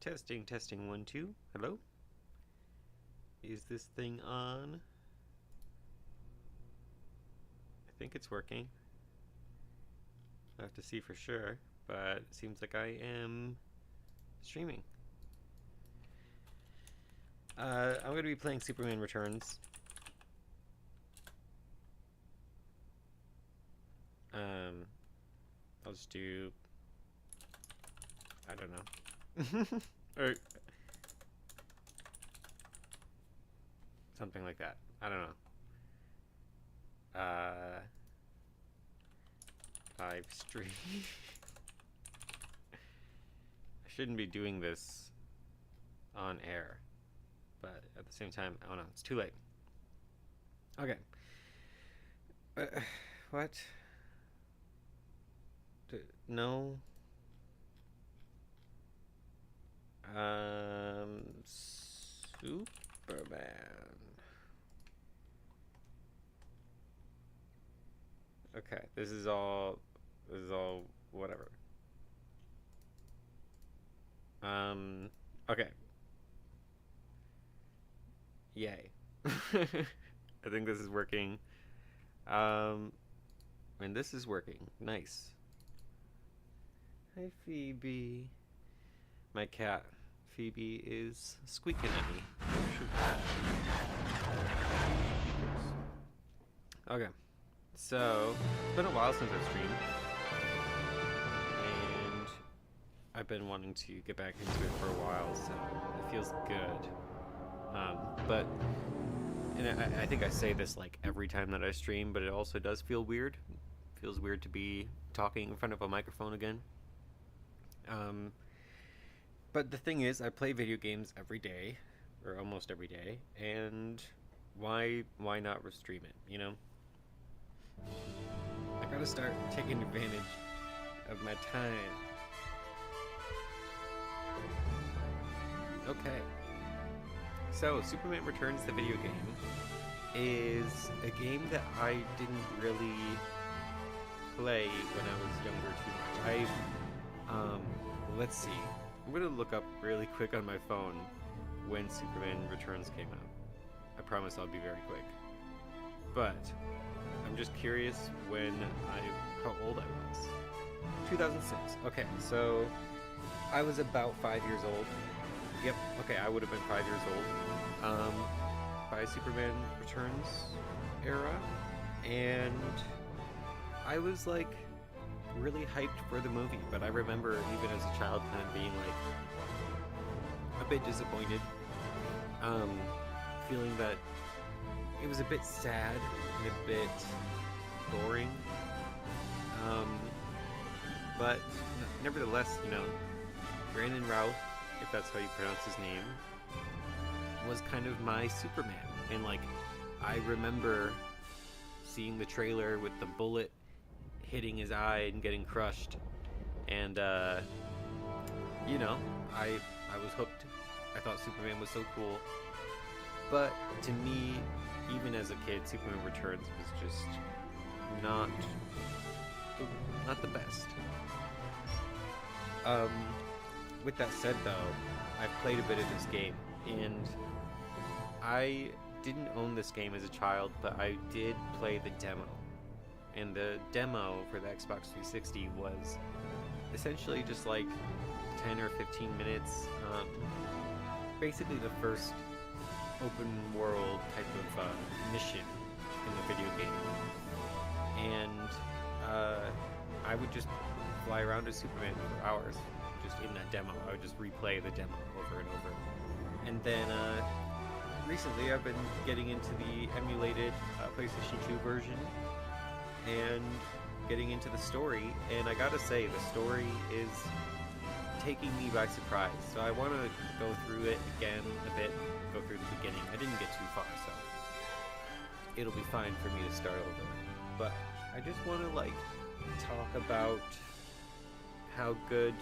Testing, testing, 1, 2. Hello? Is this thing on? I think it's working. I have to see for sure, but it seems like I am streaming. I'm going to be playing Superman Returns. I'll just do... I don't know. Or something like that. I don't know. Live stream. I shouldn't be doing this on air, but at the same time, oh no, it's too late. Okay. What? No. Superman. Okay, this is all whatever. Okay. Yay. I think this is working. And this is working. Nice. Hi, Phoebe. My cat, Phoebe, is squeaking at me. Okay. So, it's been a while since I've streamed. And I've been wanting to get back into it for a while, so it feels good. And I think I say this like every time that I stream, but it also does feel weird. It feels weird to be talking in front of a microphone again. But the thing is, I play video games every day, or almost every day, and why not restream it, you know? I gotta start taking advantage of my time. Okay. So, Superman Returns, the video game, is a game that I didn't really play when I was younger too much. Let's see. I'm gonna look up really quick on my phone when Superman Returns came out. I promise I'll be very quick. But I'm just curious how old I was. 2006. Okay, so I was about 5 years old. Yep. Okay, I would have been 5 years old. By Superman Returns era, and I was like really hyped for the movie, but I remember even as a child kind of being like a bit disappointed, feeling that it was a bit sad and a bit boring, but nevertheless, you know, Brandon Routh, if that's how you pronounce his name, was kind of my Superman. And like, I remember seeing the trailer with the bullet hitting his eye and getting crushed, and you know, I was hooked. I thought Superman was so cool. But to me, even as a kid, Superman Returns was just not the best. With that said though, I've played a bit of this game, and I didn't own this game as a child, but I did play the demo. And the demo for the Xbox 360 was essentially just like 10 or 15 minutes. Basically the first open world type of mission in the video game. And I would just fly around as Superman for hours, just in that demo. I would just replay the demo over and over. And then recently I've been getting into the emulated PlayStation 2 version and getting into the story, and I gotta say, the story is taking me by surprise. So I want to go through it again a bit, go through the beginning. I didn't get too far, so it'll be fine for me to start over. But I just want to like talk about how good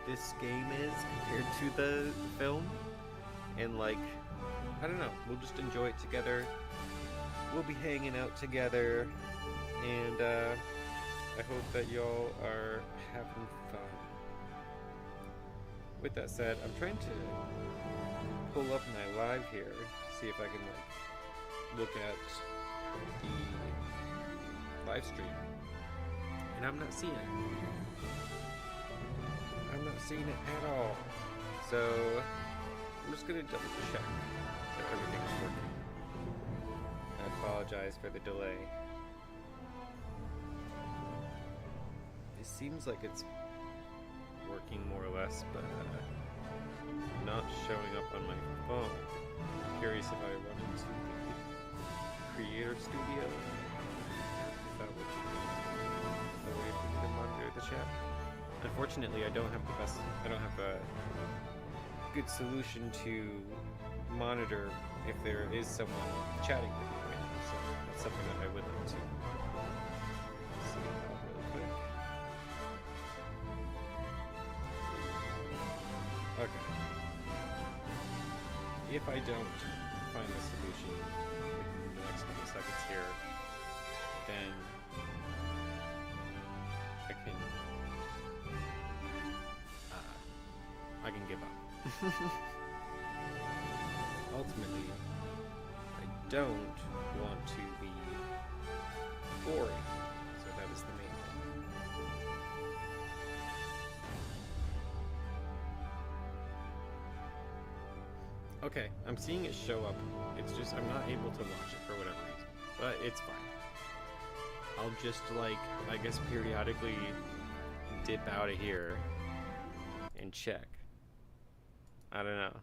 this game is compared to the film, and like, I don't know, we'll just enjoy it together. We'll be hanging out together, and I hope that y'all are having fun. with that said, I'm trying to pull up my live here to see if I can like look at the live stream, and I'm not seeing it. I'm not seeing it at all. So I'm just gonna double check that everything is working. I apologize for the delay. It seems like it's working more or less, but not showing up on my phone. I'm curious if I run into the Creator Studio, if that would be a way for me to monitor the chat. Unfortunately, I don't have a good solution to monitor if there is someone chatting with me right now, so that's something that I would like to see really quick. Okay. If I don't find a solution in the next couple seconds here, then I can give up. Ultimately, I don't want to be boring, so that is the main thing. Okay, I'm seeing it show up. It's just I'm not able to watch it for whatever reason, but it's fine. I'll just like, I guess periodically dip out of here and check. I don't know.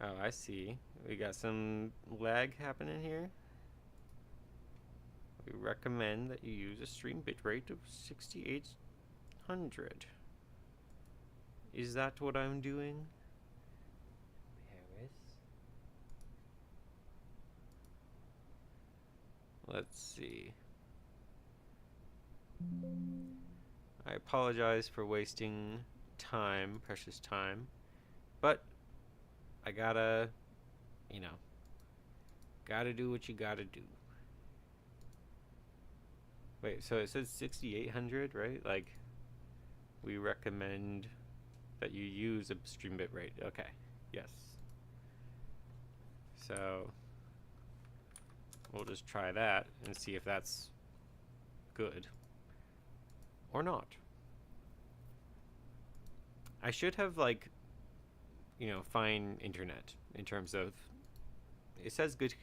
Oh, I see. We got some lag happening here. We recommend that you use a stream bitrate of 6800. Is that what I'm doing? Paris? Let's see. I apologize for wasting time, precious time, but I gotta, you know, gotta do what you gotta do. Wait, so it says 6800, right? Like, we recommend that you use a stream bitrate. Okay, yes. So, we'll just try that and see if that's good. Or not. I should have, like, you know, fine internet in terms of, it says good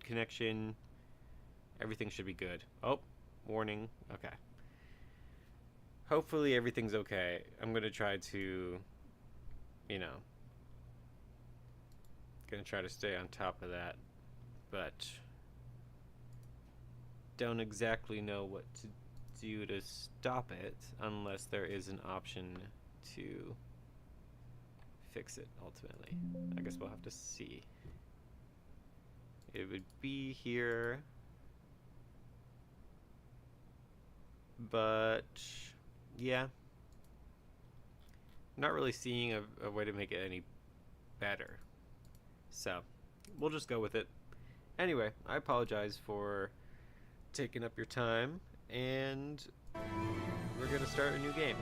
connection, everything should be good. Oh, warning. Okay. Hopefully everything's okay. I'm gonna try to, you know, gonna try to stay on top of that, but don't exactly know what to do to stop it unless there is an option to fix it ultimately. I guess we'll have to see. It would be here, but yeah, not really seeing a way to make it any better, so we'll just go with it. Anyway, I apologize for taking up your time, and we're gonna start a new game.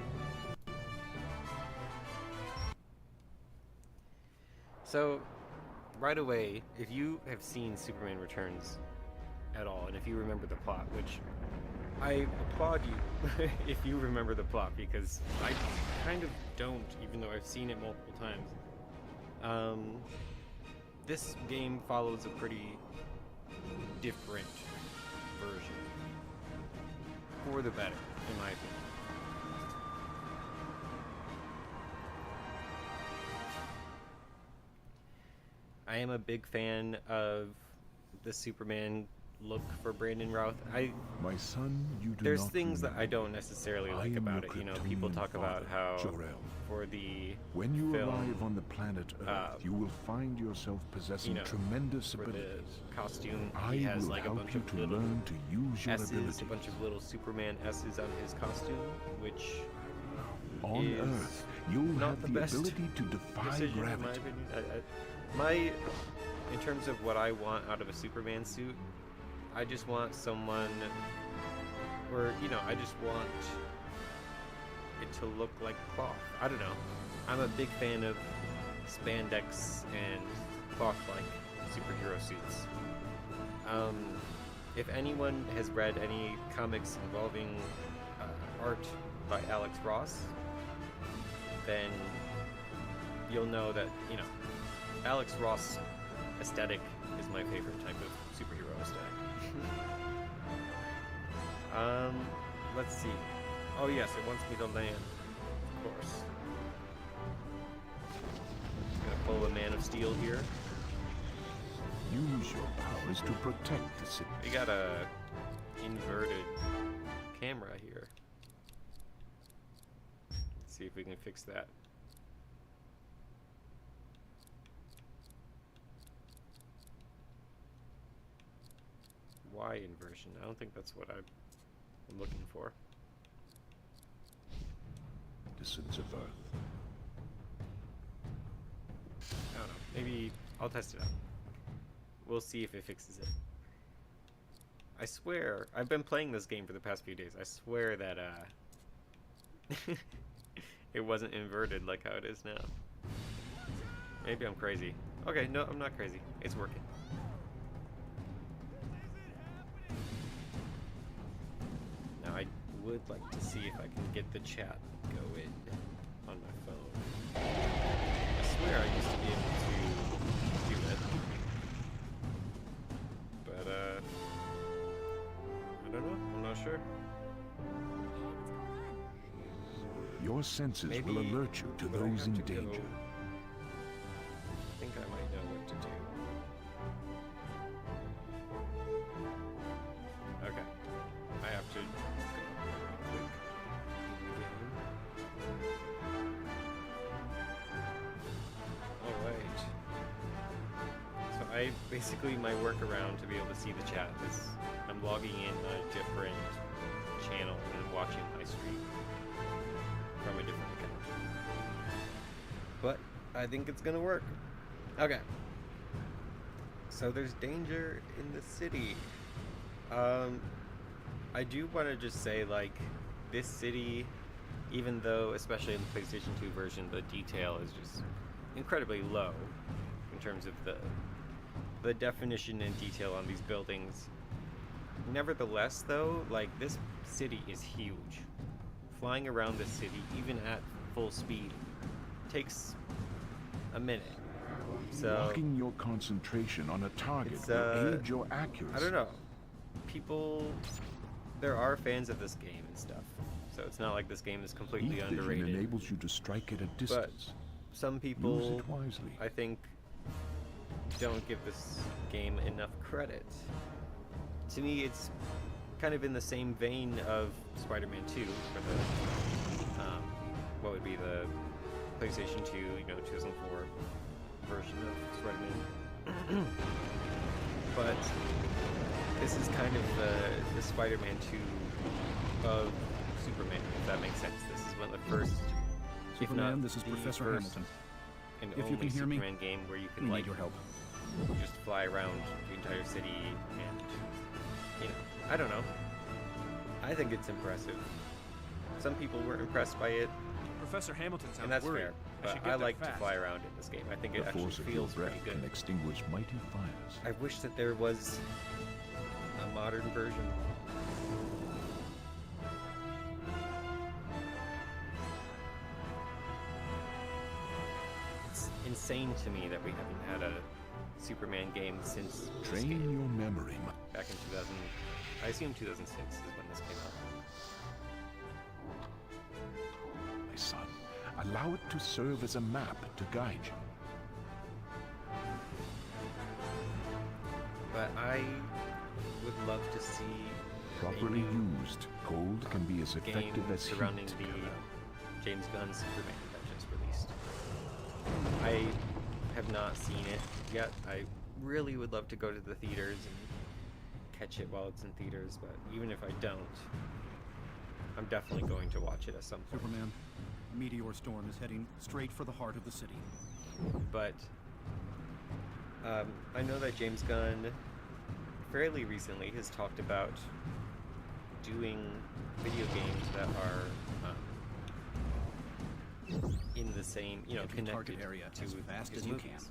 So, right away, if you have seen Superman Returns at all, and if you remember the plot, which I applaud you if you remember the plot, because I kind of don't, even though I've seen it multiple times. This game follows a pretty different version. For the better, in my opinion. I am a big fan of the Superman look for Brandon Routh. My son, you do there's not things that remember. I don't necessarily like about it. You know, people talk about how for the when you film, arrive on the planet Earth, you will find yourself possessing tremendous for abilities. the costume, I he has will like a help bunch you of to little learn to use your S's, abilities. a bunch of little Superman S's on his costume, which on is Earth, you'll not have the the best ability to defy decision, gravity. in my opinion. In terms of what I want out of a Superman suit, I just want someone, or, you know, I just want it to look like cloth. I don't know. I'm a big fan of spandex and cloth-like superhero suits. If anyone has read any comics involving art by Alex Ross, then you'll know that, you know, Alex Ross aesthetic is my favorite type of superhero aesthetic. Let's see. Oh yes, it wants me to land, of course. Gonna pull a Man of Steel here. Use your powers to protect the city. We got a inverted camera here. Let's see if we can fix that. Y inversion. I don't think that's what I'm looking for. Distance of Earth. I don't know. Maybe I'll test it out. We'll see if it fixes it. I swear, I've been playing this game for the past few days. I swear that it wasn't inverted like how it is now. Maybe I'm crazy. Okay, no, I'm not crazy. It's working. Now I would like to see if I can get the chat going on my phone. I swear I used to be able to do it. But I don't know. I'm not sure. Your senses Maybe will alert you to would I those have in to danger. go- I think I might know what to do. Okay. I have to go quick. Alright. So basically my workaround to be able to see the chat is I'm logging in a different channel and watching my stream from a different account. But I think it's gonna work. Okay. So there's danger in the city. I do want to just say, like, this city, even though, especially in the PlayStation 2 version, the detail is just incredibly low in terms of the definition and detail on these buildings. Nevertheless, though, like, this city is huge. Flying around this city, even at full speed, takes a minute. So Locking your concentration on a target will aid your accuracy. I don't know. People, there are fans of this game and stuff, so it's not like this game is completely Heat vision underrated. enables you to strike at a distance. Some people, Use it wisely. I think, don't give this game enough credit. To me, it's kind of in the same vein of Spider-Man 2, for the, what would be the PlayStation 2, 2004 version of Spider-Man. But this is kind of the Spider-Man 2 of Superman, if that makes sense. This is one of the first, Superman, if not this is the Professor first Hamilton. and If you only can hear me, Superman game where you can, We like, need your help. just fly around the entire city and, I don't know. I think it's impressive. Some people were impressed by it, Professor Hamilton sounds and that's worried. fair. I But should get I there like to fast. fly around in this game. I think it The actually force of your feels breath pretty good. can extinguish mighty fires. I wish that there was a modern version. It's insane to me that we haven't had a Superman game since this Train game. your memory. Back in 2000, I assume 2006 is when this came out. My son, allow it to serve as a map to guide you. But I would love to see Properly a new used, gold can be as game effective as surrounding heat. the James Gunn Superman that just released. I have not seen it yet. I really would love to go to the theaters and catch it while it's in theaters, but even if I don't, I'm definitely going to watch it at some point. Superman, a meteor storm is heading straight for the heart of the city. But I know that James Gunn fairly recently has talked about doing video games that are in the same, you know, Enter connected target area to as fast his as you movies.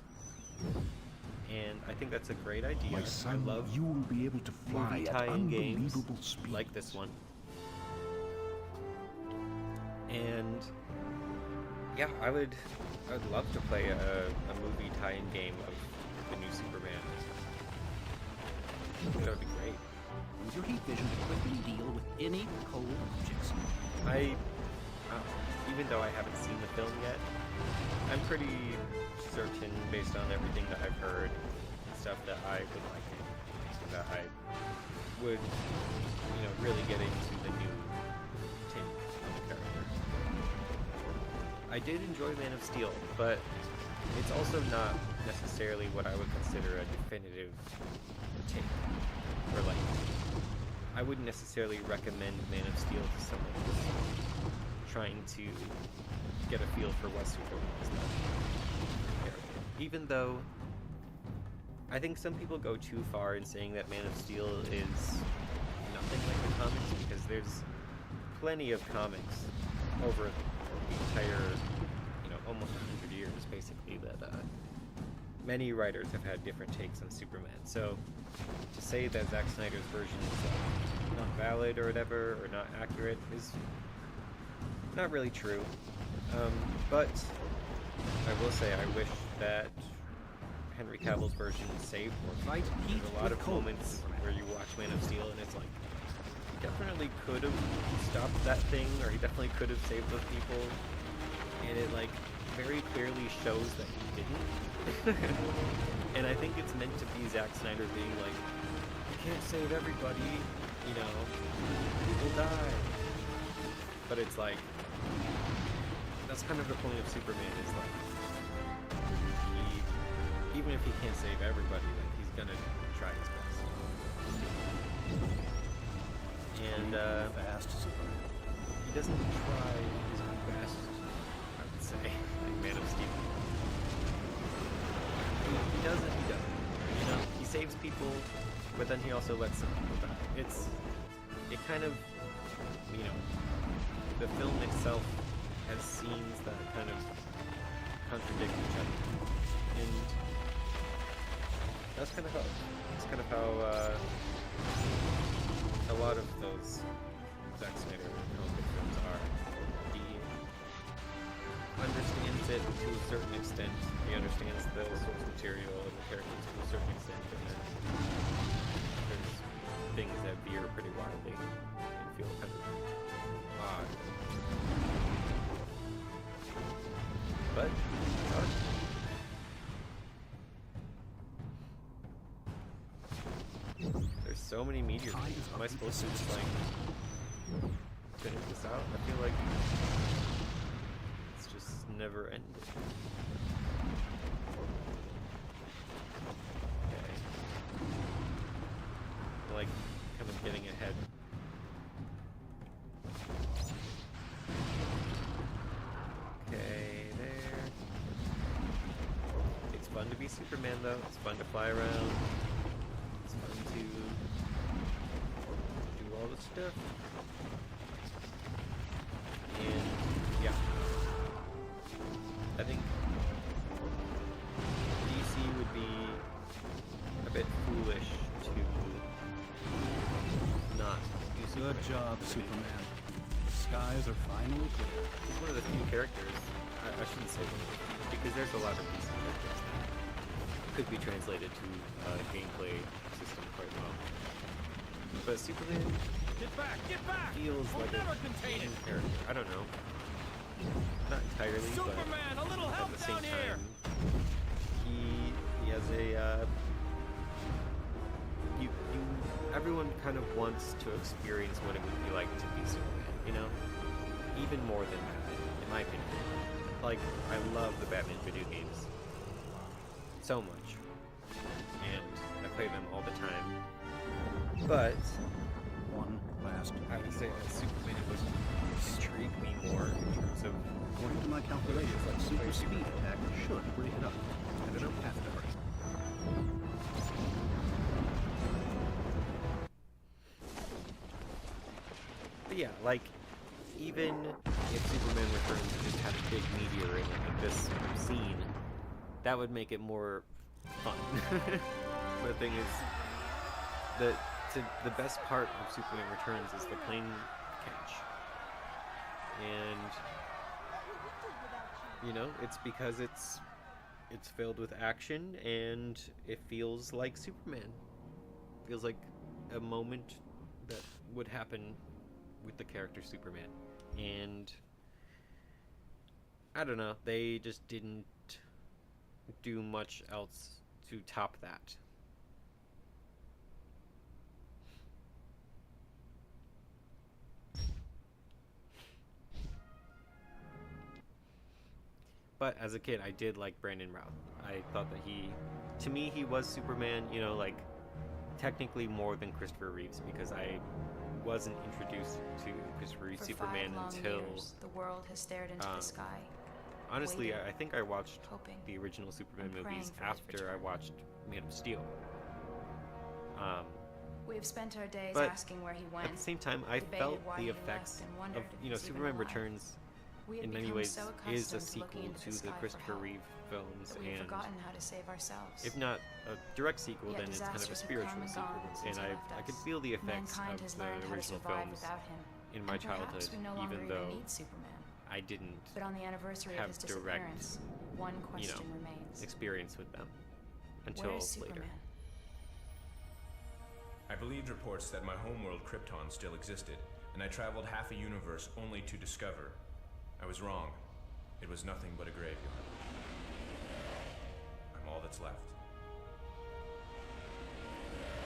And I think that's a great idea. My son, I love you will be able to fly movie at tie-in games unbelievable speeds. like this one. And yeah, I would love to play a movie tie-in game of the new Superman. That would be great. Use your heat vision to quickly deal with any cold objects. Even though I haven't seen the film yet, I'm pretty certain, based on everything that I've heard and stuff, that I would like it. And that I would, you know, really get into the new take on the character. I did enjoy Man of Steel, but it's also not necessarily what I would consider a definitive take. Or like, I wouldn't necessarily recommend Man of Steel to someone who's trying to get a feel for what Superman is like. Even though I think some people go too far in saying that Man of Steel is nothing like the comics, because there's plenty of comics over the entire, you know, almost 100 years, basically, that many writers have had different takes on Superman. So to say that Zack Snyder's version is not valid or whatever, or not accurate, is not really true. But I will say I wish that Henry Cavill's version saved more people. There's a lot of moments where you watch Man of Steel and it's like, he definitely could have stopped that thing, or he definitely could have saved those people, and it like very clearly shows that he didn't. And I think it's meant to be Zack Snyder being like, you can't save everybody, you know, people die. But it's like, that's kind of the point of Superman, is like, even if he can't save everybody, like, he's gonna try his best. And he doesn't try his best, I would say, in Man of Steel. He doesn't. You know, he saves people, but then he also lets some people die. It kind of, you know, the film itself has scenes that kind of contradict each other, and that's kind of how a lot of those Zack Snyder comic films are. He understands it to a certain extent. He understands the source material and the characters to a certain extent, and then there's things that veer pretty wildly and feel kind of odd. But it's art. There's so many meteors. Am I supposed to just like finish this out? I feel like it's just never ending. Okay. I'm like kind of getting ahead. Okay, there. It's fun to be Superman though. It's fun to fly around. It's fun to do all the stuff. And yeah, I think DC would be a bit foolish to not do Superman. Good job, Superman. The skies are finally clear. He's one of the few characters, I shouldn't say one of the few, because there's a lot of DC characters that could be translated to a gameplay system quite well. But Superman Get back! feels like a main character. I don't know. Not entirely, Superman, but a little help at the same down here! time, he has a everyone kind of wants to experience what it would be like to be Superman, you know? Even more than Batman, in my opinion. Like, I love the Batman video games so much, and I play them all the time. But One last I would say meteor. that Superman would intrigue me more in terms of, According to my calculations, that super speed attack should break it up. I don't have to hurry. but yeah, like, even if Superman Returns just had a big meteor in it, like this scene, that would make it more fun. The thing is, the best part of Superman Returns is the plane catch. And, you know, it's because it's filled with action and it feels like Superman. It feels like a moment that would happen with the character Superman. And I don't know, they just didn't do much else to top that. But as a kid, I did like Brandon Routh. I thought that to me, he was Superman, you know, like, technically more than Christopher Reeves, because I wasn't introduced to Christopher Reeves Superman until... years, the world has stared into the sky. Honestly, waiting, I think I watched hoping, the original Superman and movies praying for his after I return. watched Man of Steel. We have spent our days But asking where he went. at the same time, I debated felt why the he effects left, and of, wondered if you know, he's even Superman alive. Returns We have in many become ways so is a accustomed to sequel looking into to the sky for Christopher help Reeve films, that we've and forgotten how to save ourselves. if not a direct sequel, Yet then it's kind of a disasters have spiritual come and sequel. gone since And he left I could us. feel the effects Mankind of has the learned how to original survive films without him. in my And perhaps childhood, we no longer even though need Superman. I didn't But on the anniversary of have his direct, disappearance, one question remains. experience with them until Where's later. Superman? I believed reports that my homeworld Krypton still existed, and I traveled half a universe only to discover I was wrong. It was nothing but a graveyard. I'm all that's left.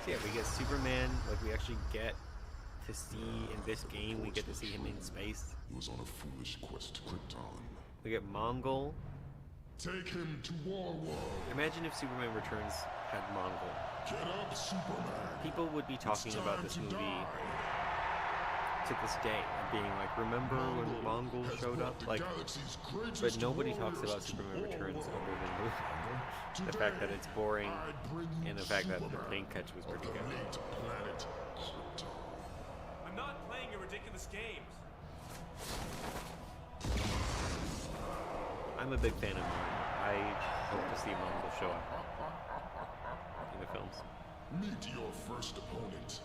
So yeah, we get Superman, like we actually get to see in this game, we get to see him in space. He was on a foolish quest to Krypton. We get Mongol. Take him to Warworld. Imagine if Superman Returns had Mongol. Get up, Superman. People would be talking about this movie to this day, and being like, remember when Mongol showed up? Like, but nobody talks about Superman Returns other than the fact that it's boring and the fact that the plane catch was pretty good. I'm not playing your ridiculous games. I'm a big fan of Mongol. I hope to see Mongol show up in the films. Meet your first opponent.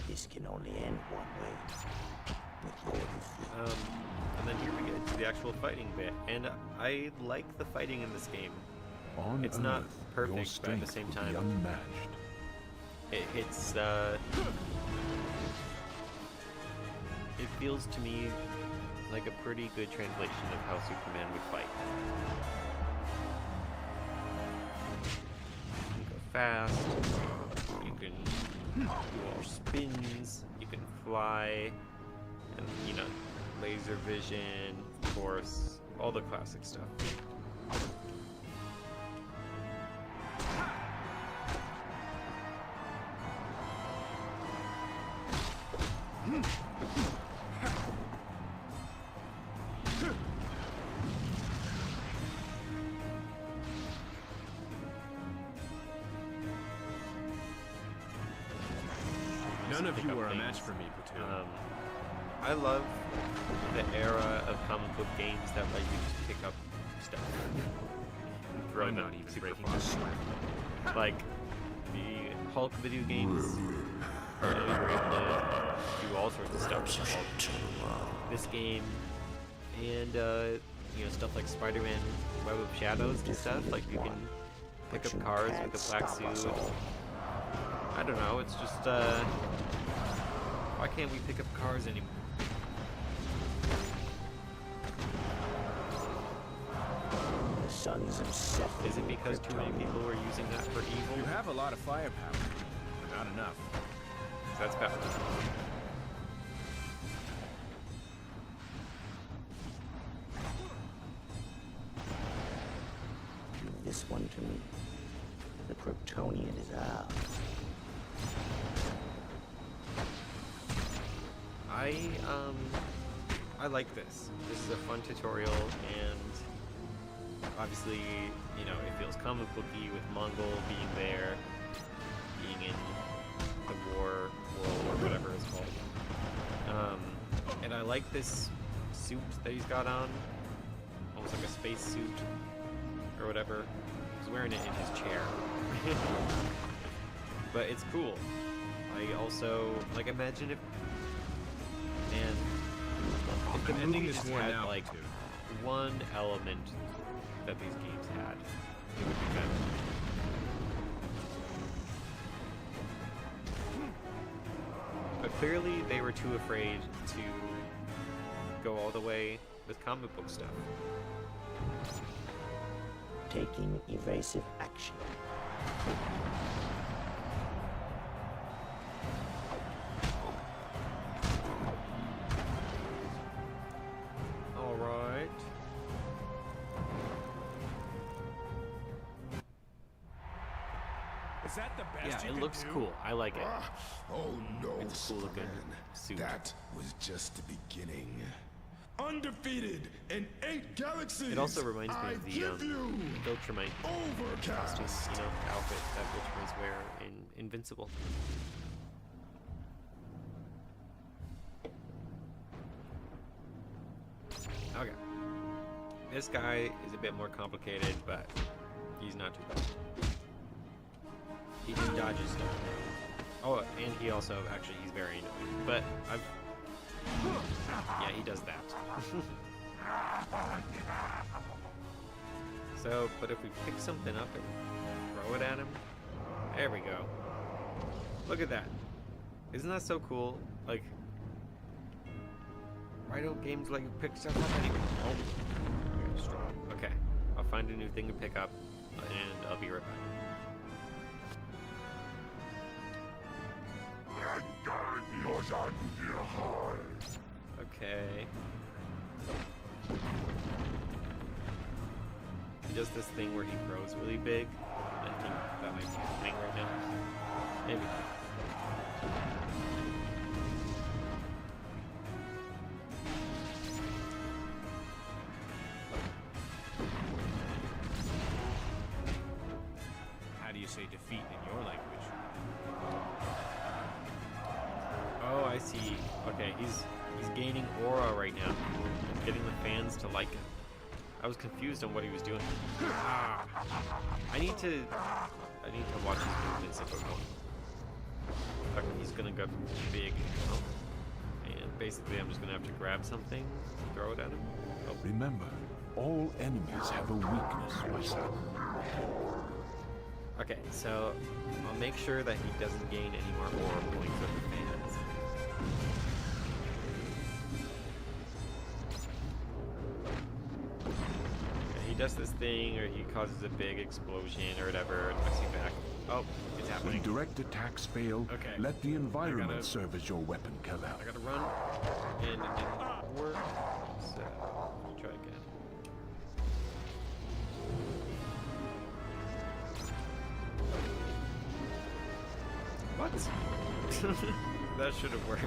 This can only end one way. With your defeat. And then here we get to the actual fighting bit, and I like the fighting in this game. On It's not Earth, perfect, your but at the strength same will time, be unmatched. It feels to me like a pretty good translation of how Superman would fight. You can go fast, you can do all spins, you can fly, and, you know, laser vision, of course, all the classic stuff. None of Pick you up are a things. match for me, Platoon. I love the era of comic book games that let you just pick up stuff. And throw I'm them not even super breaking far. the sweat. Like the Hulk video games, where you were able to do all sorts of stuff with the Hulk. This game, and you know, stuff like Spider-Man Web of Shadows and stuff. Like you can pick up cars with the black suit. I don't know. It's just why can't we pick up cars anymore? The sons of Seth. Is it because too many people were using that for evil? You have a lot of firepower, but not enough. That's bad. Give this one to me. The Kryptonian is ours. I like this. This is a fun tutorial, and obviously, you know, it feels comic booky with Mongol being there, being in the war world or whatever it's called. And I like this suit that he's got on, almost like a space suit or whatever. He's wearing it in his chair. But it's cool. I also, like, imagine if, man, if the movie just had, like, one element that these games had, it would be better. But clearly they were too afraid to go all the way with comic book stuff. Taking evasive action. All right. Is that the best Yeah, it looks cool. I like it. Oh no, It's a cool looking Superman. suit. That was just the beginning. Undefeated in 8 galaxies. It also reminds me I of the give you Viltrumite Overcast. costume, you know, outfit that Viltrumites wear in Invincible. Okay. This guy is a bit more complicated, but he's not too bad. He just dodges stuff. Oh, and he also, actually, he's very annoying. But I've... Yeah, he does that. So, but if we pick something up and throw it at him... There we go. Look at that. Isn't that so cool? Like... Why don't games let you pick stuff up anyway? Oh. Okay, strong. Okay. I'll find a new thing to pick up, and I'll be right back. Okay. He does this thing where he grows really big. I think that might be happening right now. Maybe. How do you say defeat in your language? Oh, I see. Okay, he's gaining aura right now. He's getting the fans to like him. I was confused on what he was doing. Ah. I need to watch his movements a bit more. Okay, he's gonna go big. Oh. And basically I'm just gonna have to grab something, throw it at him. Oh. Remember, all enemies have a weakness, my son. Okay, so I'll make sure that he doesn't gain any more aura points with the fans. Okay, he does this thing, or he causes a big explosion, or whatever, and knocks you back. Oh, it's When happening. direct attacks fail, Okay. let the environment gotta- serve as your weapon, Kal-El. I gotta run, and it didn't work, so I'll try again. What? That should have worked.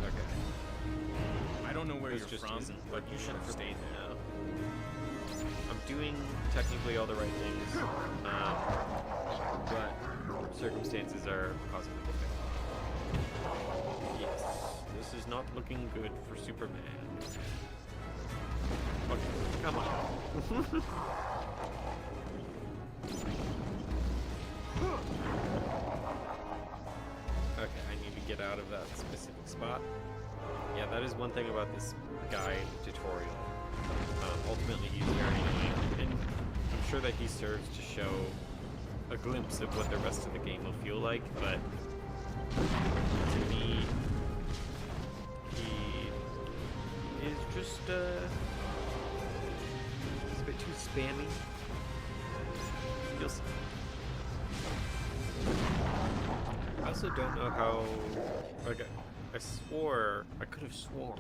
Okay. I don't know where This you're just from, isn't but you working should have for stayed me there. now. I'm doing technically all the right things, but circumstances are causing me to fail. Yes, this is not looking good for Superman. Okay, come on. Okay, I need to get out of that specific spot. Yeah, that is one thing about this guide tutorial. Ultimately, he's very annoying, and I'm sure that he serves to show a glimpse of what the rest of the game will feel like, but to me, he is just, he's a bit too spammy. You'll see. I also don't know how, like, I swore, I could have sworn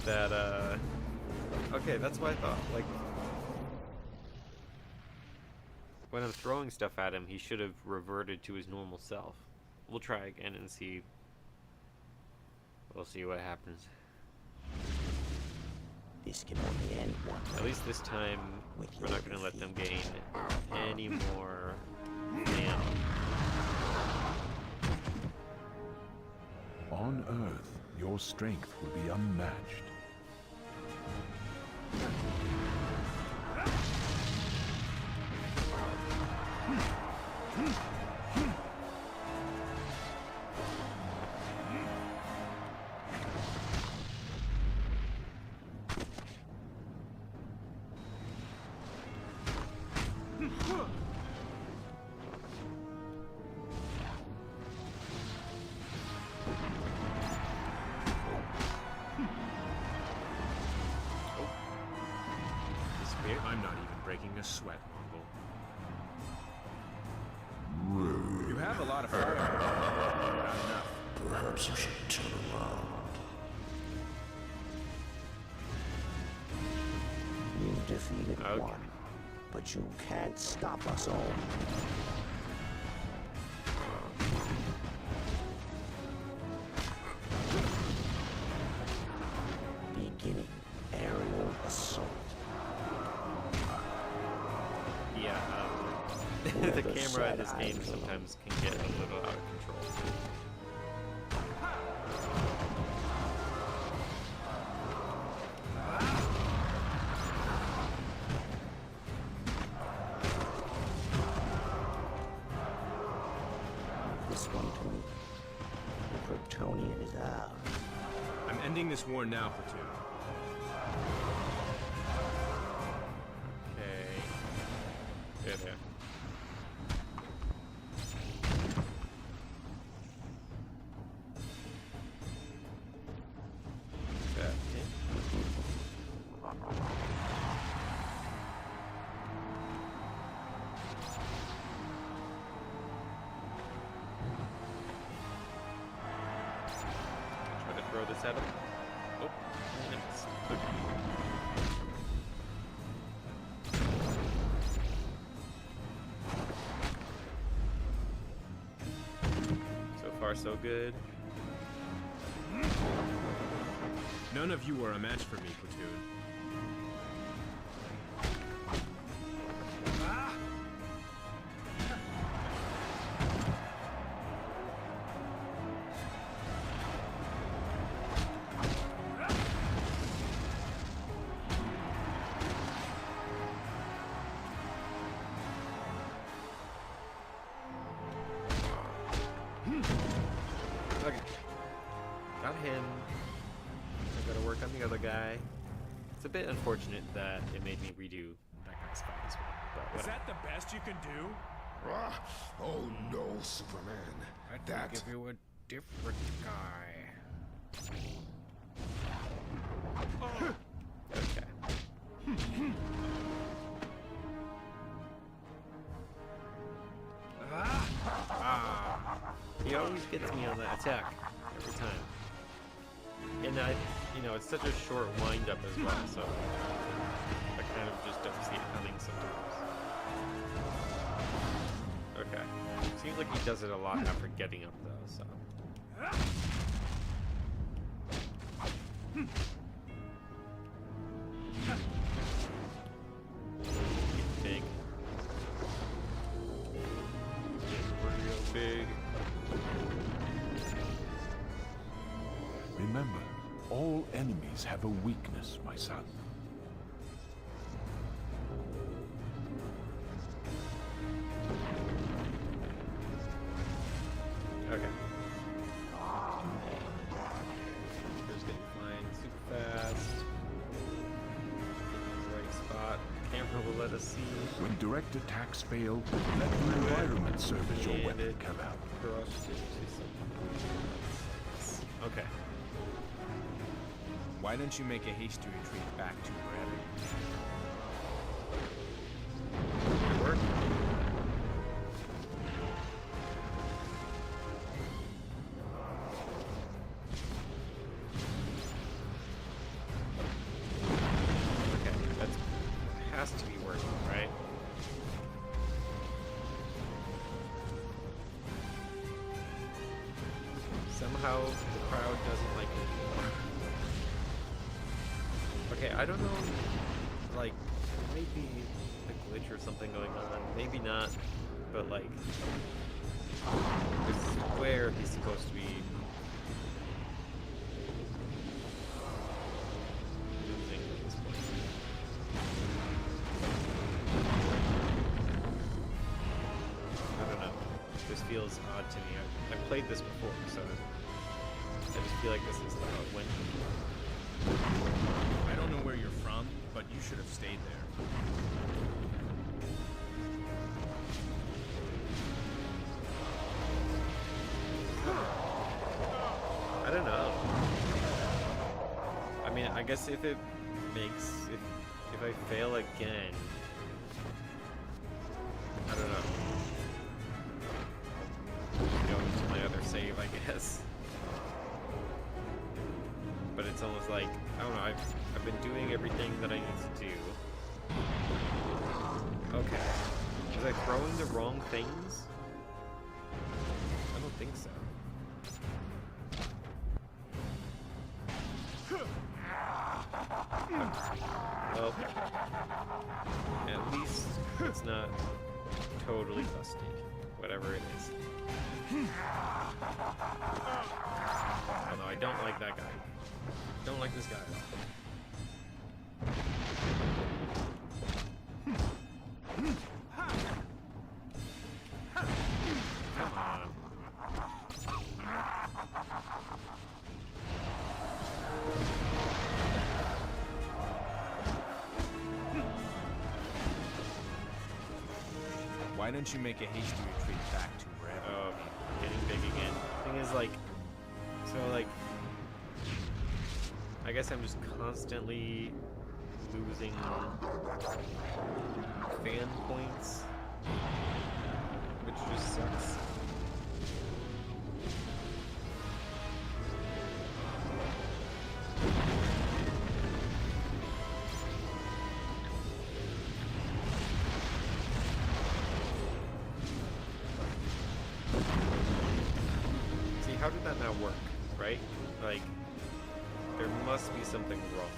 that, okay, that's what I thought, like, when I'm throwing stuff at him, he should have reverted to his normal self. We'll try again and see. We'll see what happens. This can only end one way. At least this time, we're not going to let them gain any more mana. On Earth, your strength will be unmatched. I'm not even breaking a sweat, Mongol. You have a lot of fire. Not enough. Perhaps you should turn around. You've defeated one, but you can't stop us all. Beginning aerial assault. Yeah, the camera in this game sometimes can get a little out of control. This one, too. The Kryptonian is ours. I'm ending this war now, Platoon. Okay. Yeah, there. Is that it? Try to throw this at him. Oh, and it missed. So far, so good. None of you are a match for me, Platoon. Okay. Got him. I gotta work on the other guy. It's a bit unfortunate that it made me redo that guy's fight as well. But Is that the best you can do? Ah, oh no, Superman. That you a different guy. Okay. He always gets me on that attack every time. And it's such a short wind-up as well, so I kind of just don't see it coming sometimes. Okay. Seems like he does it a lot after getting up, though, so. Get big. Get real big. Remember, all enemies have a weakness, my son. Okay. Just getting flying super fast. In the right spot. Camera will let us see. When direct attacks fail, let the environment serve as your weapon, Kal-El. Crushed it to something. Okay. Why don't you make a hasty retreat back to wherever? It worked. Okay, that has to be working, right? somehow the crowd doesn't like me anymore. Okay, I don't know, like, it might be a glitch or something going on. Maybe not, but like, this is where he's supposed to be losing at this point. I don't know. This feels odd to me. I've played this before, so I just feel like this is how it went before. I don't know where you're from, but you should have stayed there. I don't know. I mean, I guess if it makes, if I fail again, I don't know. Go into my other save, I guess. But it's almost like, I don't know, I've been doing everything that I need to do. Okay. Was I throwing the wrong things? I don't think so. Well, at least it's not totally busted, whatever it is. Although I don't like that guy. Don't like this guy at all. Come on. Why don't you make a hasty retreat back to wherever? Oh, getting big again. Thing is, like, so like, I guess I'm just constantly losing fan points, which just sucks. See, how did that not work, right? Like, there must be something wrong.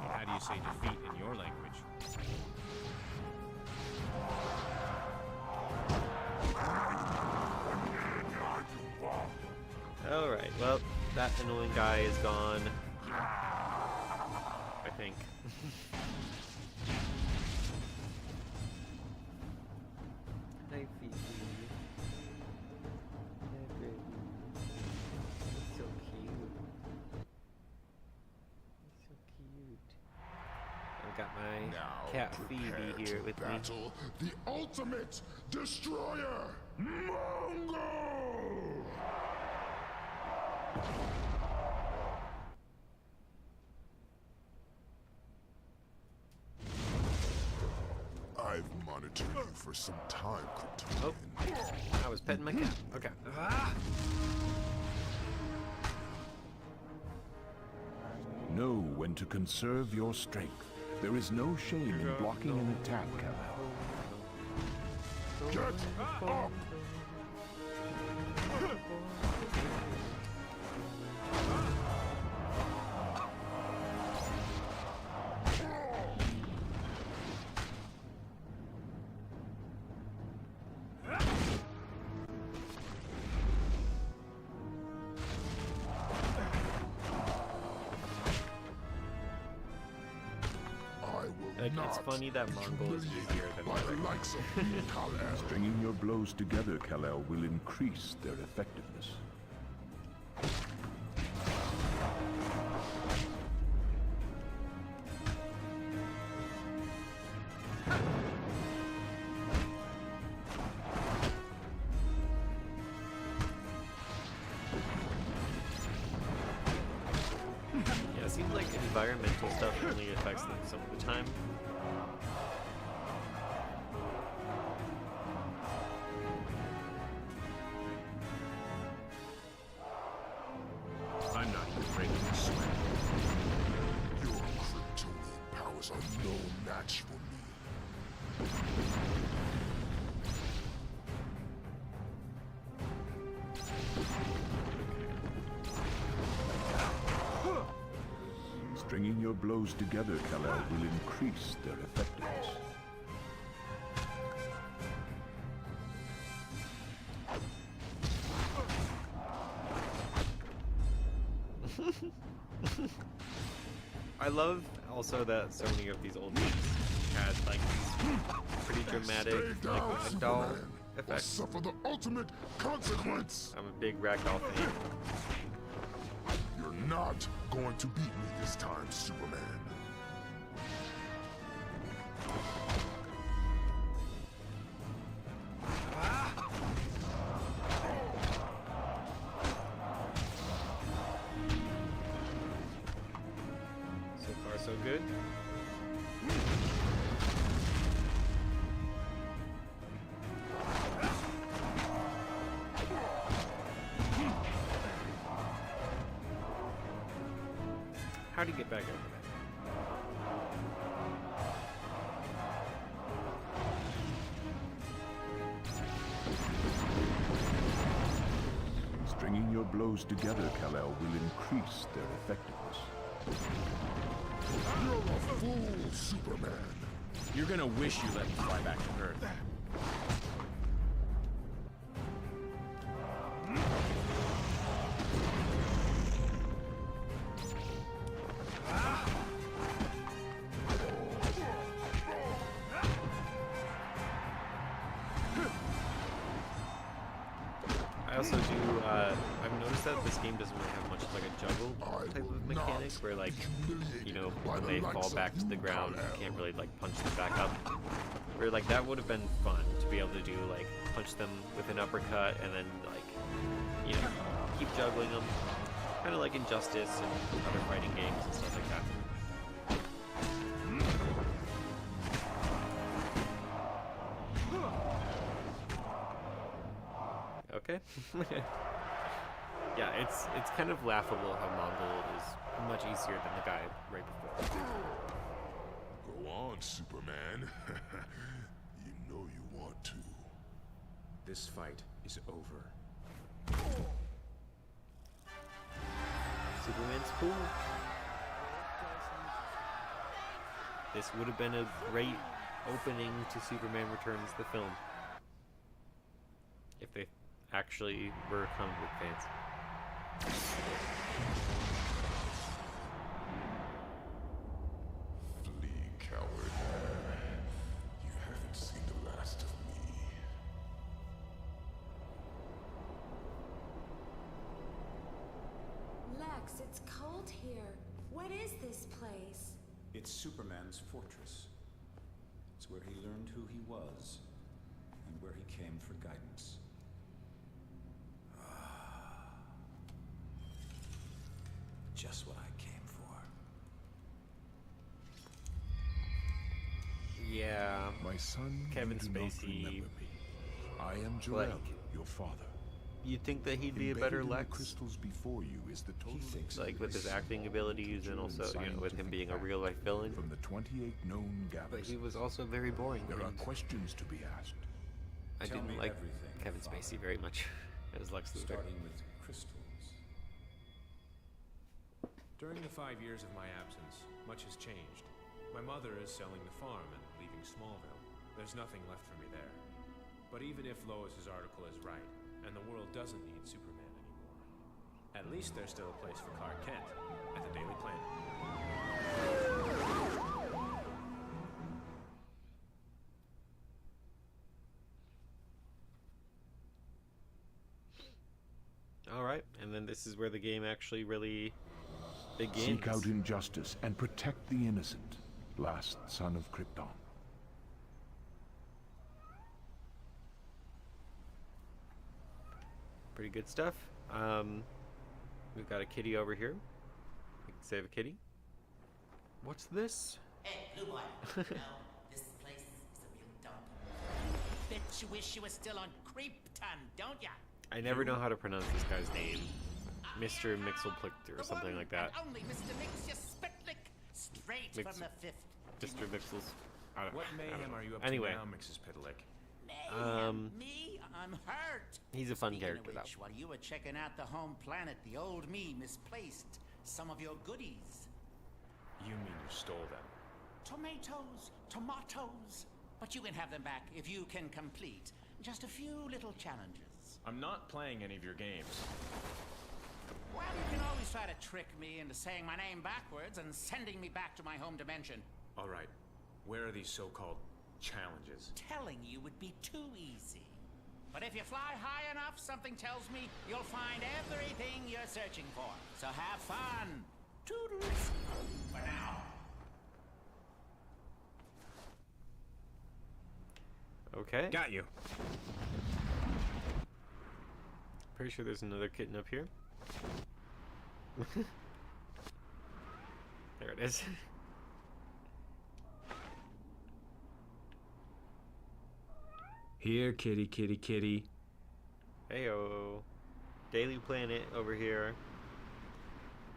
How do you say defeat in your language? Alright, well, that annoying guy is gone. I think. Hi, Phoebe. Hi, baby. So cute. So cute. I've got my cat Phoebe here with me. Battle the ultimate destroyer, Mongol! I've monitored you for some time, Kryptonian. Oh, I was petting my cat. Okay. Ah! Know when to conserve your strength. There is no shame in blocking an attack, Kal-El. Get up! It's funny that Mongol is easier than By the Nordic. likes of you, Kal-El. Stringing your blows together, Kal-El, will increase their effectiveness. seems like environmental stuff only affects them some of the time. I'm not afraid of this sweat. Your Kryptonian powers are no match for me. Stringing your blows together, Kal-El, will increase their effectiveness. I love also that so many of these old games had like these pretty dramatic Stay like down, ragdoll Superman, or effects. suffer the ultimate consequence. I'm a big ragdoll fan. You're not going to beat me this time, Superman. So far, so good. How'd he get back over there? Stringing your blows together, Kal-El, will increase their effectiveness. You're a fool, Superman. You're gonna wish you let me fly back to Earth. I also do, I've noticed that this game doesn't really have much of like a juggle type of mechanic where like, you know, when they fall back to the ground, you can't really like punch them back up. Where like that would have been fun to be able to do like punch them with an uppercut and then like, you know, keep juggling them. Kind of like Injustice and other fighting games and stuff like that. Okay. Yeah, it's kind of laughable how Mongol is much easier than the guy right before. Go on, Superman. You know you want to. This fight is over. Superman's cool. This would have been a great opening to Superman Returns, the film. If they actually were comic book fans. Flee, coward. You haven't seen the last of me. Lex, it's cold here. What is this place? It's Superman's fortress. It's where he learned who he was, and where he came for guidance. Just what I came for. Yeah. My son, Kevin you do not Spacey, remember me. I am Jor-El, your father. You'd think that he'd be a better Embedded in the Lex, crystals before you is the total thinks like with his acting abilities and also, you know, with him being a real life villain. from the 28 known But galaxies. he was also very boring. There are and questions to be asked. I Tell didn't me like everything, Kevin Father. Spacey very much as Lex Luthor. Starting with crystals. During the 5 years of my absence, much has changed. My mother is selling the farm and leaving Smallville. There's nothing left for me there. But even if Lois's article is right, and the world doesn't need Superman anymore, at least there's still a place for Clark Kent at the Daily Planet. Alright, and then this is where the game actually really begins. Seek out injustice and protect the innocent, last son of Krypton. Pretty good stuff. We've got a kitty over here. Save a kitty. What's this? Hey, Blue Boy. No, this place is a real dump. Bet you wish you were still on Creepton, don't ya? I never know how to pronounce this guy's name. Mr. Mixelplicht or something like that. Only Mr. Mix Spitlick, straight from the fifth. Mr. Mixels. I don't, What I don't mayhem know. are you up Anyway, to now, Mrs. Pitlick? Me? I'm hurt. he's a fun Speaking character of which, though. while you were checking out the home planet, the old me misplaced some of your goodies. You mean you stole them? Tomatoes. But you can have them back if you can complete just a few little challenges. I'm not playing any of your games. Well, you can always try to trick me into saying my name backwards and sending me back to my home dimension. All right, where are these so-called challenges? Telling you would be too easy. But if you fly high enough, something tells me you'll find everything you're searching for. So have fun. Toodles. For now. Okay. Got you. Pretty sure there's another kitten up here. There it is. Here, kitty, kitty, kitty. Heyo. Daily Planet over here.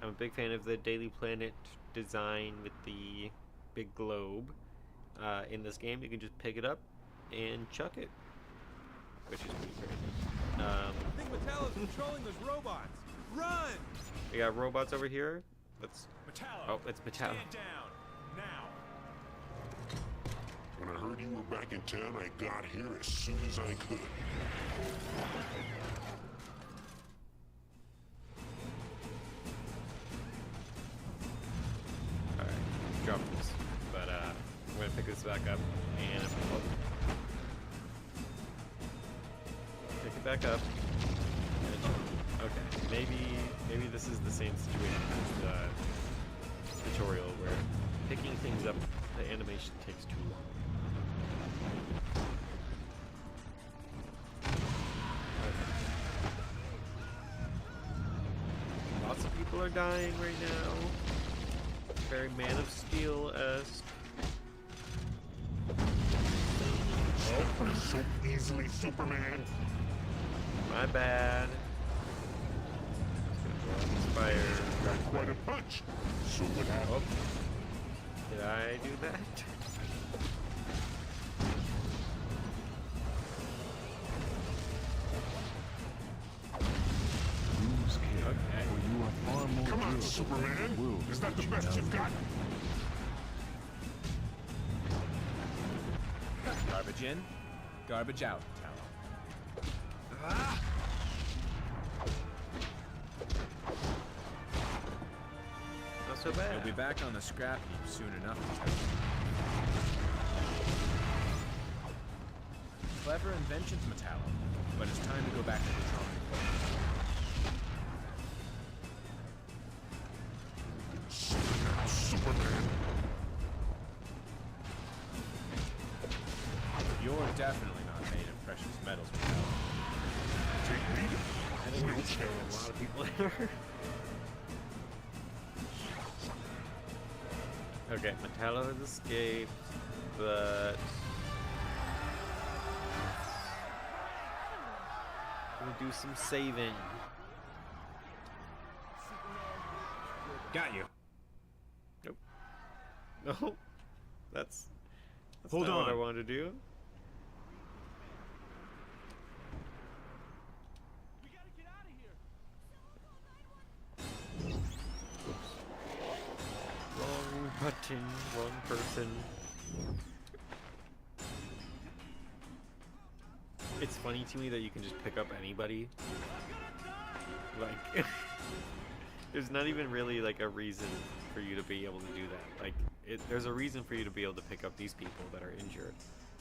I'm a big fan of the Daily Planet design with the big globe. In this game, you can just pick it up and chuck it, which is pretty crazy. I think Metallo's controlling those robots. Run! We got robots over here. Let's. Metallo! Oh, it's Metallo. Stand down! Now! When I heard you were back in town, I got here as soon as I could. Alright, drop this. But I'm gonna pick this back up and pick it back up. Okay, maybe this is the same situation as the tutorial where picking things up, the animation takes too long. Lots of people are dying right now. Very Man of Steel-esque. Oh, so easily, Superman. My bad. Just gonna blow up this fire. Got quite a punch. So what happened? Did I do that? Use care, for you are far more Come on, durable Superman. than the world Is that which the you best now you've got? Garbage in, garbage out, Metallo. Not so bad. You'll be back on the scrap heap soon enough, Metallo. Clever inventions, Metallo, but it's time to go back to the drawing board. Superman. You're definitely not made of precious metals, Metallo. Take me. I think we're scaring a lot of people here. Okay, Metallo has escaped, but we'll do some saving. Got you. Nope. No, that's Hold not what I on. wanted to do. Wrong button, wrong person. It's funny to me that you can just pick up anybody. Like, there's not even really like a reason for you to be able to do that. Like, there's a reason for you to be able to pick up these people that are injured.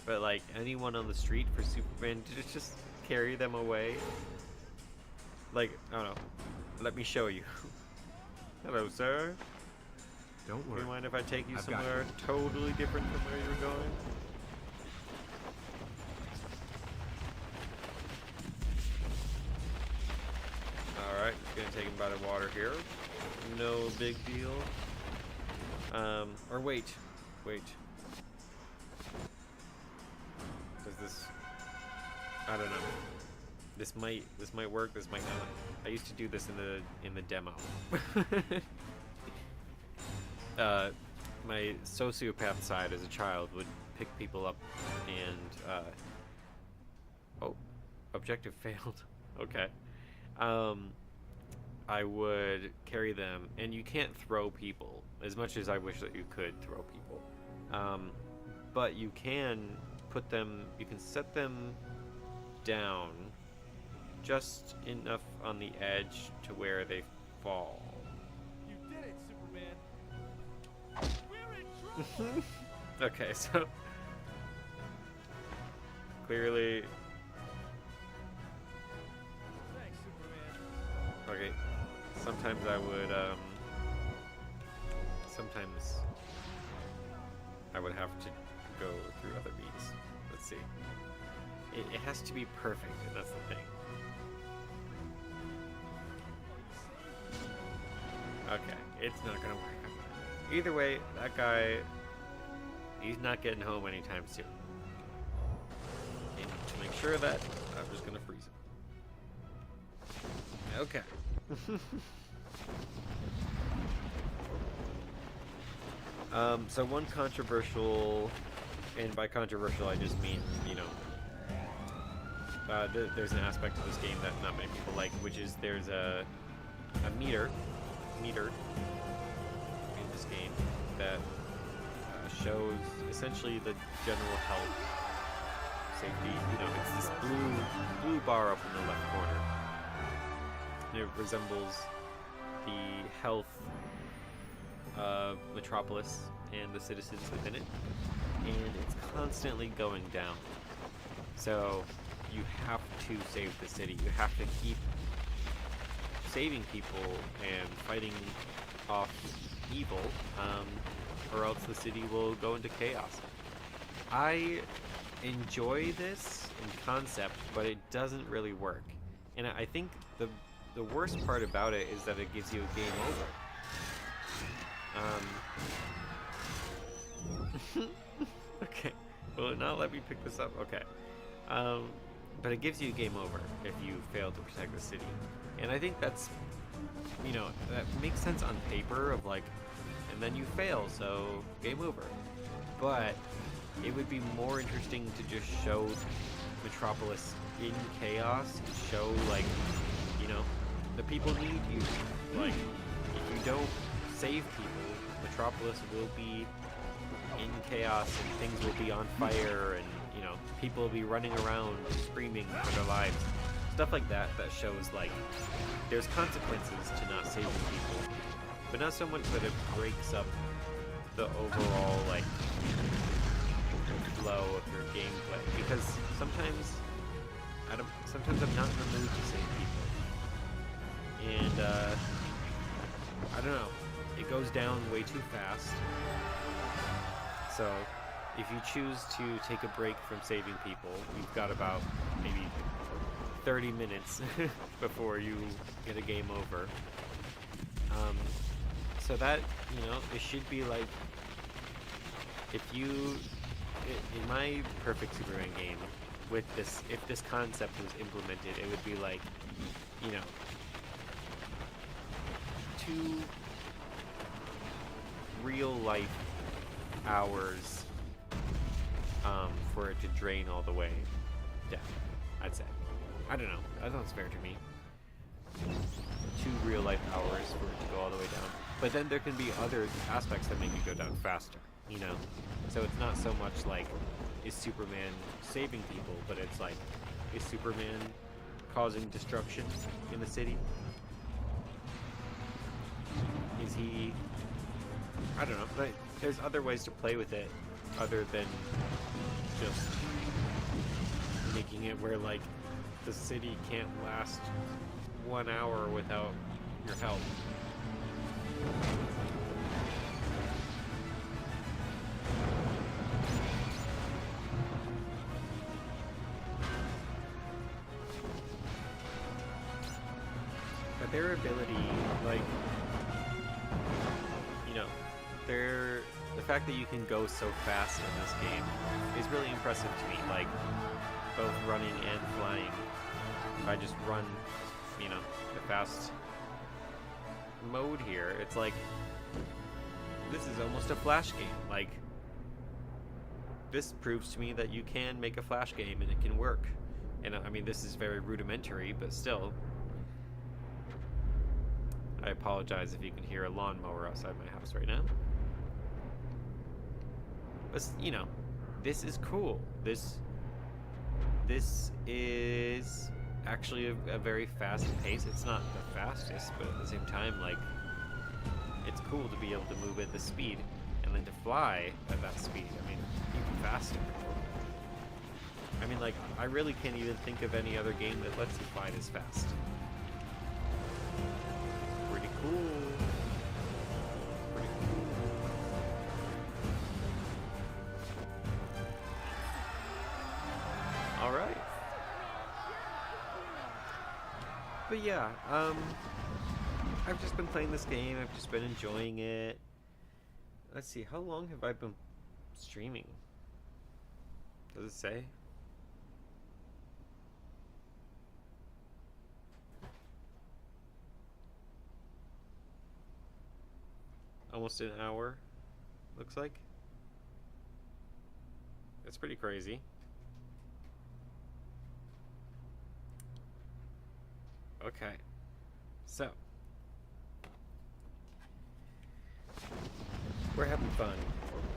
But like, anyone on the street for Superman to just carry them away. Like, I don't know. Let me show you. Hello, sir. Don't Do worry. you mind if I take you I've got somewhere totally different from where you were going? Alright, just gonna take him by the water here. no big deal. Or wait. Does this? I don't know. This might work. This might not. I used to do this in the demo. My sociopath side as a child would pick people up and oh, objective failed. Okay. I would carry them, and you can't throw people as much as I wish that you could throw people. But you can put them, you can set them down just enough on the edge to where they fall. You did it, Superman. We're in trouble. Okay, so clearly. Thanks, Superman. Okay, sometimes I would have to go through other beats. Let's see. It has to be perfect, and that's the thing. Okay, it's not gonna work. Either way, that guy, he's not getting home anytime soon. And to make sure of that, I'm just gonna freeze him. Okay. So one controversial, and by controversial I just mean, you know, there's an aspect of this game that not many people like, which is there's a meter in this game that shows essentially the general health, safety. You know, it's this blue bar up in the left corner. And it resembles the health of Metropolis and the citizens within it, and it's constantly going down. So you have to save the city. You have to keep saving people and fighting off evil, or else the city will go into chaos. I enjoy this in concept, but it doesn't really work. And I think the worst part about it is that it gives you a game over. Okay. Will it not let me pick this up? Okay. But it gives you a game over if you fail to protect the city. And I think that's, you know, that makes sense on paper of like, and then you fail, so game over. But it would be more interesting to just show Metropolis in chaos, and show like, you know, the people need you. Like, if you don't save people, Metropolis will be in chaos and things will be on fire, and you know, people will be running around screaming for their lives. Stuff like that shows like there's consequences to not saving people, but not so much that it breaks up the overall like flow of your gameplay. Because sometimes I'm not in the mood to save people, and I don't know. It goes down way too fast. So, if you choose to take a break from saving people, you've got about maybe 30 minutes before you get a game over. So that, you know, it should be like, if you, in my perfect Superman game, with this, if this concept was implemented, it would be like, you know, 2 real life hours for it to drain all the way down, I'd say. I don't know. That sounds fair to me. 2 real life hours for it to go all the way down. But then there can be other aspects that make it go down faster, you know? So it's not so much like, is Superman saving people, but it's like, is Superman causing destruction in the city? Is he... I don't know, but there's other ways to play with it other than just making it where, like, the city can't last 1 hour without your help. But their ability, like, the fact that you can go so fast in this game is really impressive to me. Like, both running and flying. If I just run, you know, the fast mode here, it's like, this is almost a Flash game. Like, this proves to me that you can make a Flash game and it can work. And I mean, this is very rudimentary, but still. I apologize if you can hear a lawnmower outside my house right now. But, you know, this is cool. This is actually a very fast pace. It's not the fastest, but at the same time, like, it's cool to be able to move at this speed and then to fly at that speed. I mean, even faster. I mean, like, I really can't even think of any other game that lets you fly this fast. Pretty cool. Pretty cool. Alright. But yeah, I've just been playing this game, I've just been enjoying it. Let's see, how long have I been streaming? Does it say? Almost an hour, looks like. That's pretty crazy. Okay, so we're having fun.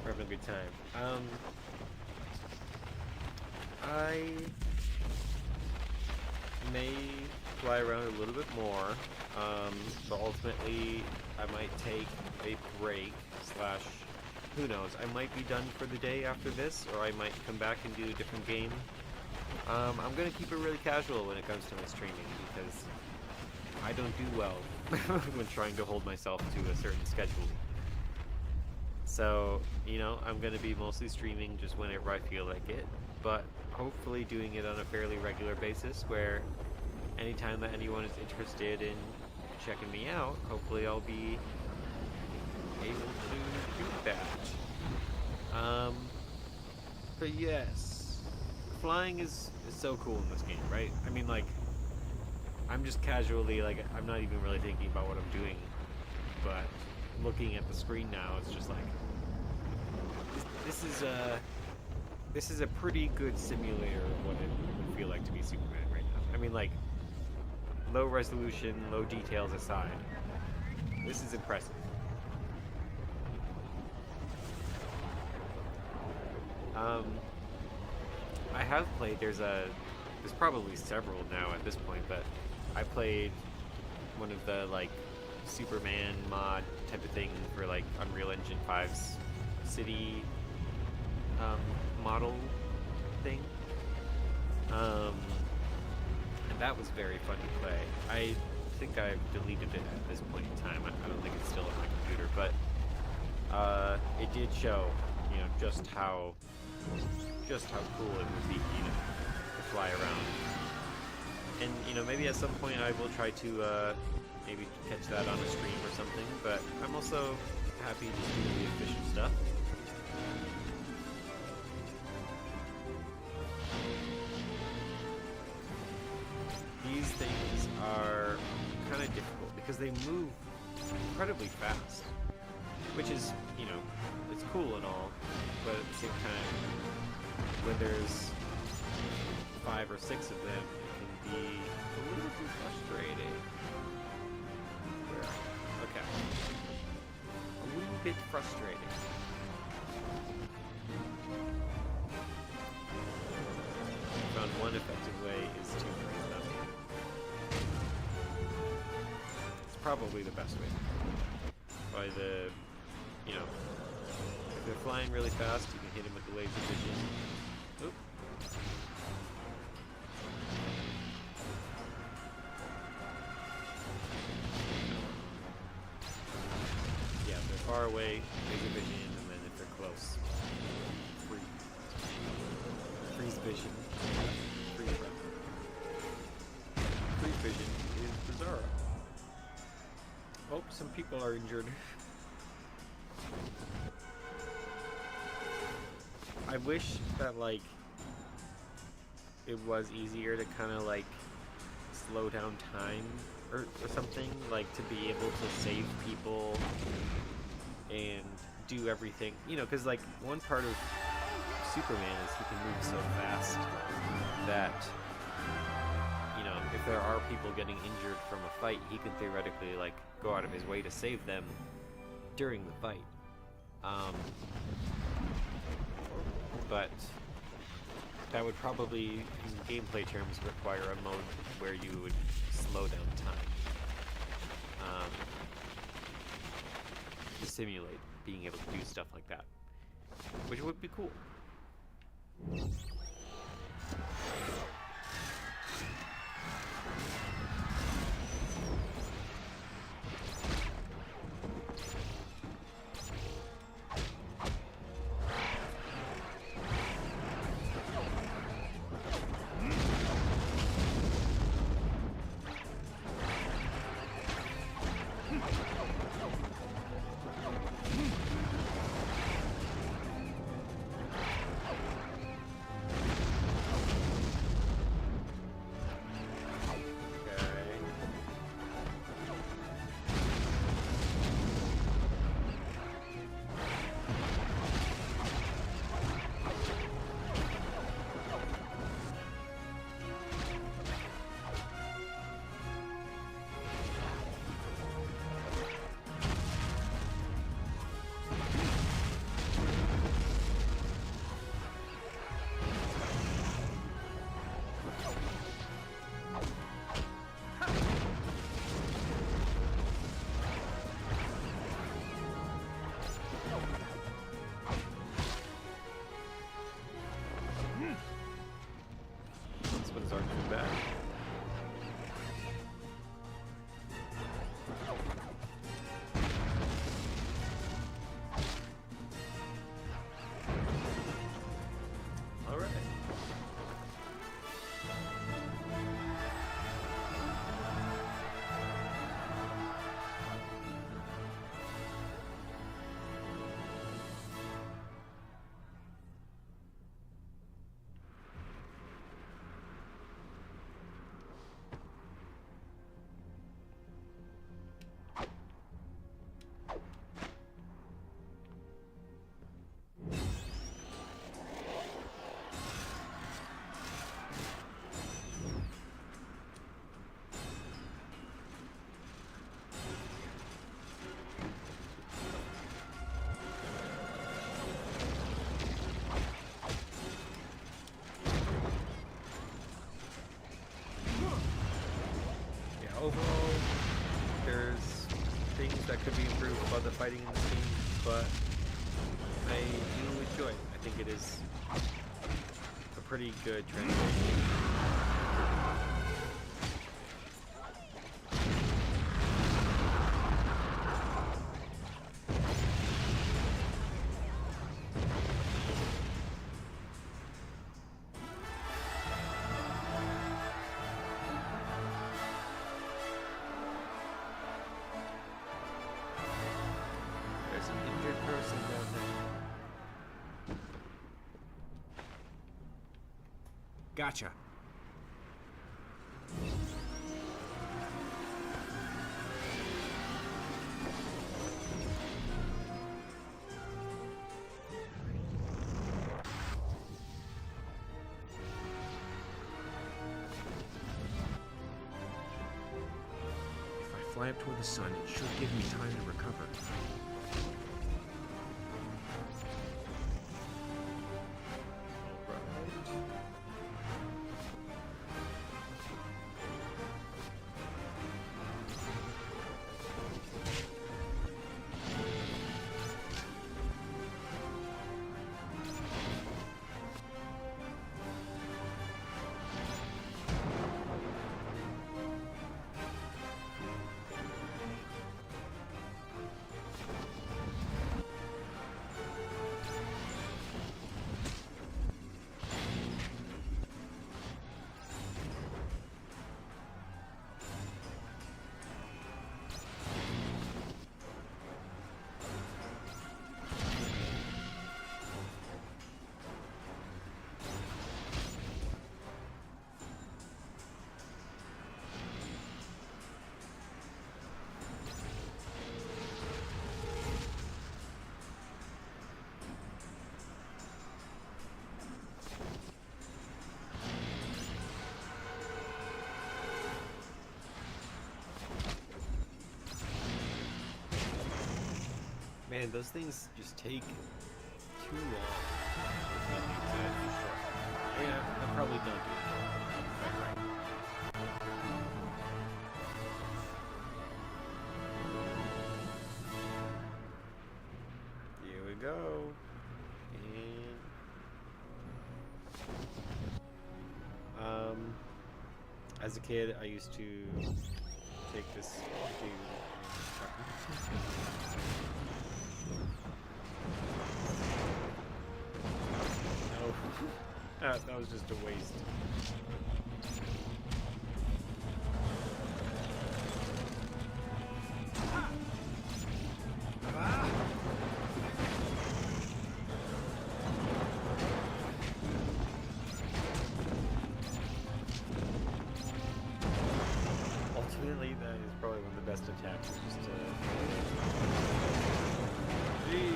We're having a good time. I may fly around a little bit more, but ultimately I might take a break, slash, who knows, I might be done for the day after this, or I might come back and do a different game. I'm going to keep it really casual when it comes to my streaming, because I don't do well when trying to hold myself to a certain schedule. So, you know, I'm going to be mostly streaming just whenever I feel like it, but hopefully doing it on a fairly regular basis where anytime that anyone is interested in checking me out, hopefully I'll be able to do that. But yes, flying is so cool in this game, right? I mean, like, I'm just casually, like, I'm not even really thinking about what I'm doing, but looking at the screen now, it's just like, this is a pretty good simulator of what it would feel like to be Superman right now. I mean, like, low resolution, low details aside, this is impressive. I have played, there's probably several now at this point, but I played one of the, like, Superman mod type of thing for, like, Unreal Engine 5's city model thing. And that was very fun to play. I think I've deleted it at this point in time. I don't think it's still on my computer, but it did show, you know, just how cool it would be, you know, to fly around. And, you know, maybe at some point I will try to maybe catch that on a stream or something, but I'm also happy to do the official stuff. These things are kind of difficult because they move incredibly fast, which is, you know, it's cool and all, but at the same time, when there's 5 or 6 of them, it can be a little bit frustrating. Okay. A little bit frustrating. I found one effective way is to freeze them. It's probably the best way. By the, you know, if they're flying really fast, you can hit them with the laser vision. Oop. Yeah, if they're far away, laser vision, and then if they're close, freeze vision. Freeze vision is bizarre. Oh, some people are injured. I wish that like it was easier to kind of like slow down time or something, like to be able to save people and do everything, you know, because like one part of Superman is he can move so fast that, you know, if there are people getting injured from a fight, he can theoretically like go out of his way to save them during the fight. But that would probably, in gameplay terms, require a mode where you would slow down time to simulate being able to do stuff like that, which would be cool. Overall, there's things that could be improved about the fighting in this game, but I do enjoy it. I think it is a pretty good translation. Gotcha. If I fly up toward the sun, it should give me time to recover. Man, those things just take too long. I mean, I probably don't do it quite right. Here we go. And as a kid, I used to take this to no, that was just a waste. Ultimately, that is probably one of the best attacks. Just to... Jeez.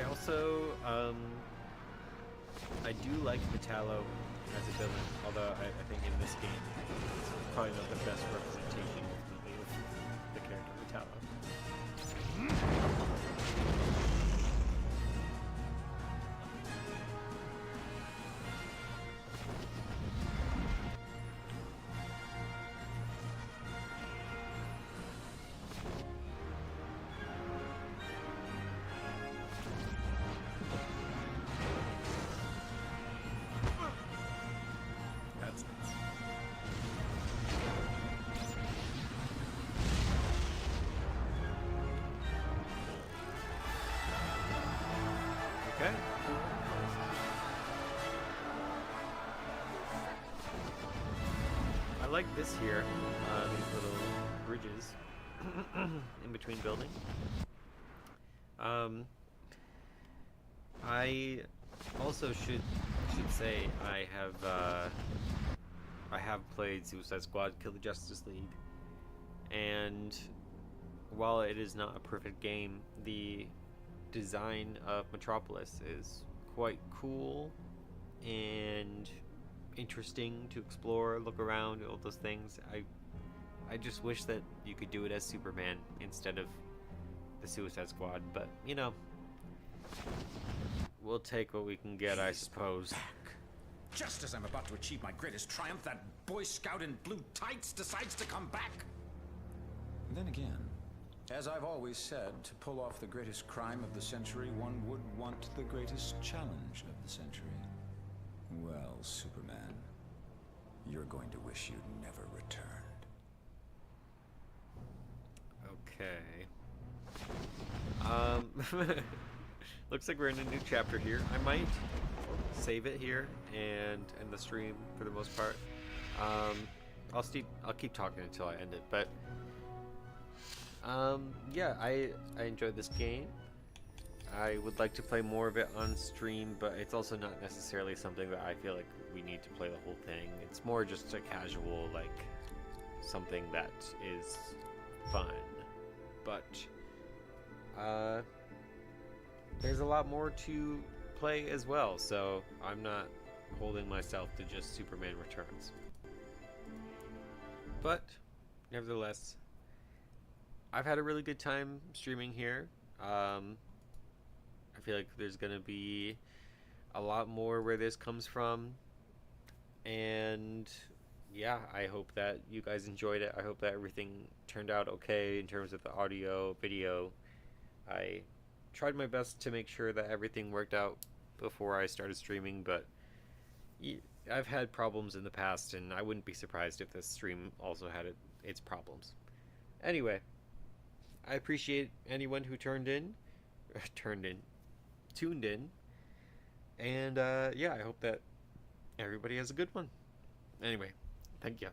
Also, I do like Metallo as a villain, although I think in this game it's probably not the best representation of the character Metallo. That's nice. Okay. I like this here, these little bridges in between buildings. I also should say I have played Suicide Squad: Kill the Justice League, and while it is not a perfect game, the design of Metropolis is quite cool and interesting to explore, look around, all those things. I just wish that you could do it as Superman instead of the Suicide Squad, but you know, we'll take what we can get, I suppose. Just as I'm about to achieve my greatest triumph, that Boy Scout in blue tights decides to come back. Then again, as I've always said, to pull off the greatest crime of the century, one would want the greatest challenge of the century. Well, Superman, you're going to wish you'd never returned. Okay. Looks like we're in a new chapter here. I might save it here and end the stream for the most part. I'll keep talking until I end it, but yeah, I enjoyed this game. I would like to play more of it on stream, but it's also not necessarily something that I feel like we need to play the whole thing. It's more just a casual, like, something that is fun. But there's a lot more to play as well, so I'm not holding myself to just Superman Returns. But nevertheless, I've had a really good time streaming here. I feel like there's gonna be a lot more where this comes from, and yeah, I hope that you guys enjoyed it. I hope that everything turned out okay in terms of the audio, video. I tried my best to make sure that everything worked out before I started streaming, but I've had problems in the past, and I wouldn't be surprised if this stream also had its problems. Anyway, I appreciate anyone who tuned in, and yeah, I hope that everybody has a good one. Anyway, Thank you.